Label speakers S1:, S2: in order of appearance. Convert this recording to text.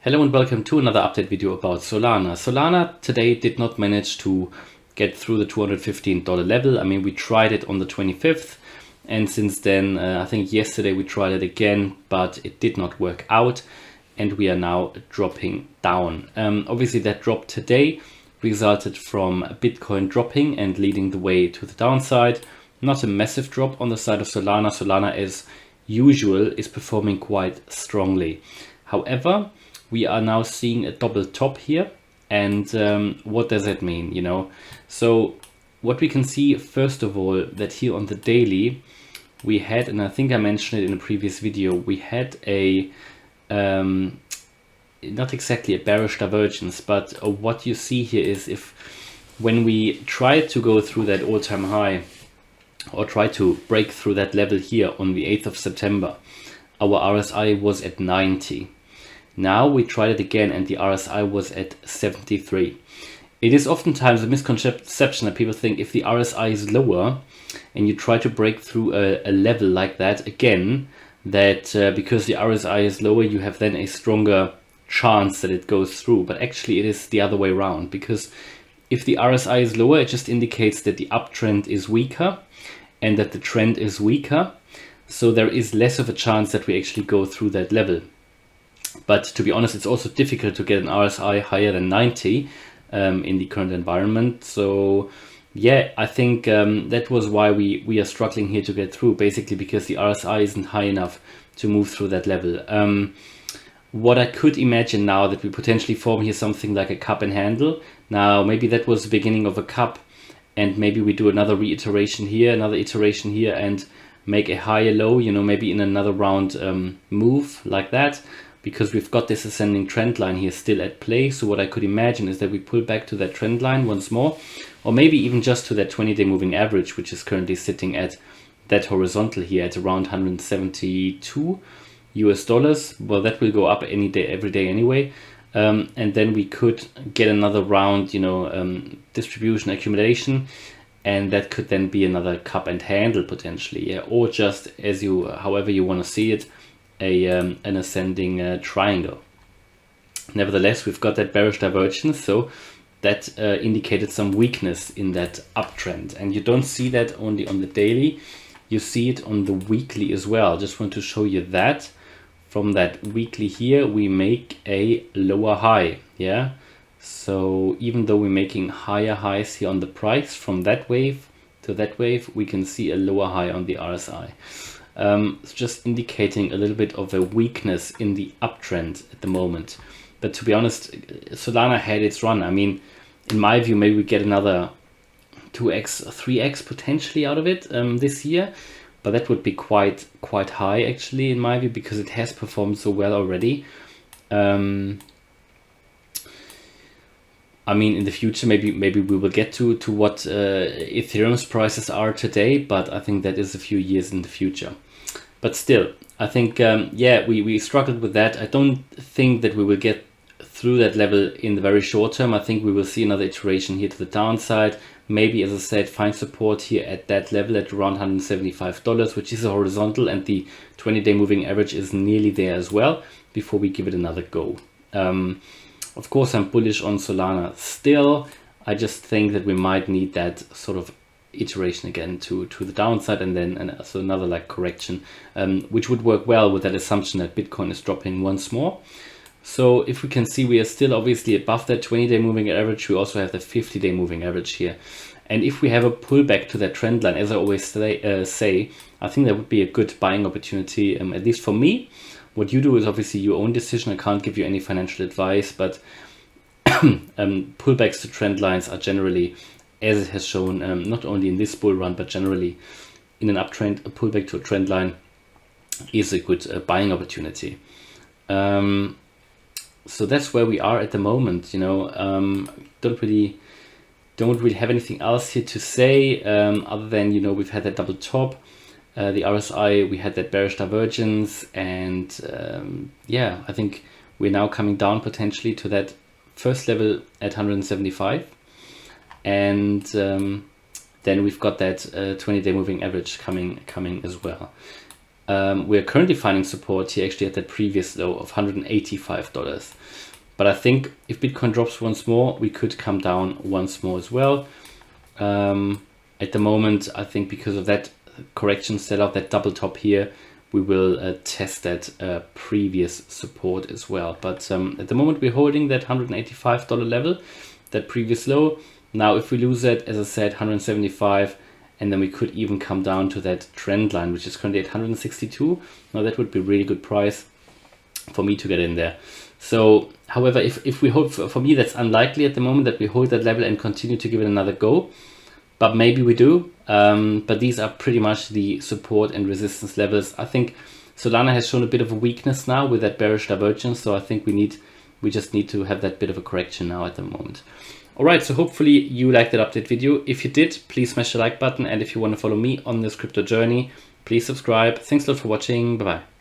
S1: Hello and welcome to another update video about Solana. Solana today did not manage to get through the $215 level. I mean, we tried it on the 25th, and since then, I think yesterday we tried it again, but it did not work out, and we are now dropping down. Obviously, that drop today resulted from Bitcoin dropping and leading the way to the downside. Not a massive drop on the side of Solana. Solana, as usual, is performing quite strongly. However, we are now seeing a double top here, and what does that mean? So what we can see, first of all, that here on the daily we had, and I think I mentioned it in a previous video, we had a not exactly a bearish divergence, but what you see here is when we try to go through that all-time high or try to break through that level here on the 8th of September, our RSI was at 90. Now we tried it again and the RSI was at 73. It is oftentimes a misconception that people think if the RSI is lower and you try to break through a level like that again, that because the RSI is lower, you have then a stronger chance that it goes through. But actually it is the other way around, because if the RSI is lower, it just indicates that the uptrend is weaker and that the trend is weaker. So there is less of a chance that we actually go through that level. But to be honest, it's also difficult to get an RSI higher than 90 in the current environment. So yeah, I think that was why we are struggling here to get through, basically because the RSI isn't high enough to move through that level. What I could imagine now, that we potentially form here something like a cup and handle. Now, maybe that was the beginning of a cup, and maybe we do another reiteration here, another iteration here, and make a higher low, maybe in another round move like that, because we've got this ascending trend line here still at play. So what I could imagine is that we pull back to that trend line once more, or maybe even just to that 20-day moving average, which is currently sitting at that horizontal here at around 172 US dollars. Well, that will go up any day, every day anyway. And then we could get another round, distribution accumulation, and that could then be another cup and handle potentially, yeah, or just however you want to see it, an ascending triangle. Nevertheless, we've got that bearish divergence, so that indicated some weakness in that uptrend, and you don't see that only on the daily, you see it on the weekly as well. Just want to show you that from that weekly here we make a lower high, yeah. So even though we're making higher highs here on the price, from that wave to that wave, we can see a lower high on the RSI. It's just indicating a little bit of a weakness in the uptrend at the moment. But to be honest, Solana had its run. I mean, in my view, maybe we get another 2x, 3x potentially out of it this year. But that would be quite high actually, in my view, because it has performed so well already. I mean, in the future, maybe we will get to what Ethereum's prices are today, but I think that is a few years in the future. But still, I think, yeah, we struggled with that. I don't think that we will get through that level in the very short term. I think we will see another iteration here to the downside. Maybe, as I said, find support here at that level at around $175, which is a horizontal, and the 20-day moving average is nearly there as well, before we give it another go. Of course, I'm bullish on Solana still. I just think that we might need that sort of iteration again to the downside, and then so another like correction, which would work well with that assumption that Bitcoin is dropping once more. So if we can see, we are still obviously above that 20-day moving average. We also have the 50-day moving average here. And if we have a pullback to that trend line, as I always say, I think that would be a good buying opportunity, at least for me. What you do is obviously your own decision. I can't give you any financial advice, but pullbacks to trend lines are generally, as it has shown, not only in this bull run, but generally in an uptrend, a pullback to a trend line is a good buying opportunity. So that's where we are at the moment. Don't really have anything else here to say, other than, we've had that double top. The RSI, we had that bearish divergence, and yeah, I think we're now coming down potentially to that first level at 175, and then we've got that 20-day moving average coming as well. we're currently finding support here actually at that previous low of $185. But I think if Bitcoin drops once more, we could come down once more as well. At the moment, I think because of that correction selloff, that double top here, we will test that previous support as well. But at the moment, we're holding that $185 level, that previous low. Now, if we lose that, as I said, 175, and then we could even come down to that trend line, which is currently at 162. Now, that would be a really good price for me to get in there. So, however, if we hold, for me, that's unlikely at the moment that we hold that level and continue to give it another go. But maybe we do. But these are pretty much the support and resistance levels. I think Solana has shown a bit of a weakness now with that bearish divergence. So I think we just need to have that bit of a correction now at the moment. All right, so hopefully you liked that update video. If you did, please smash the like button. And if you want to follow me on this crypto journey, please subscribe. Thanks a lot for watching. Bye-bye.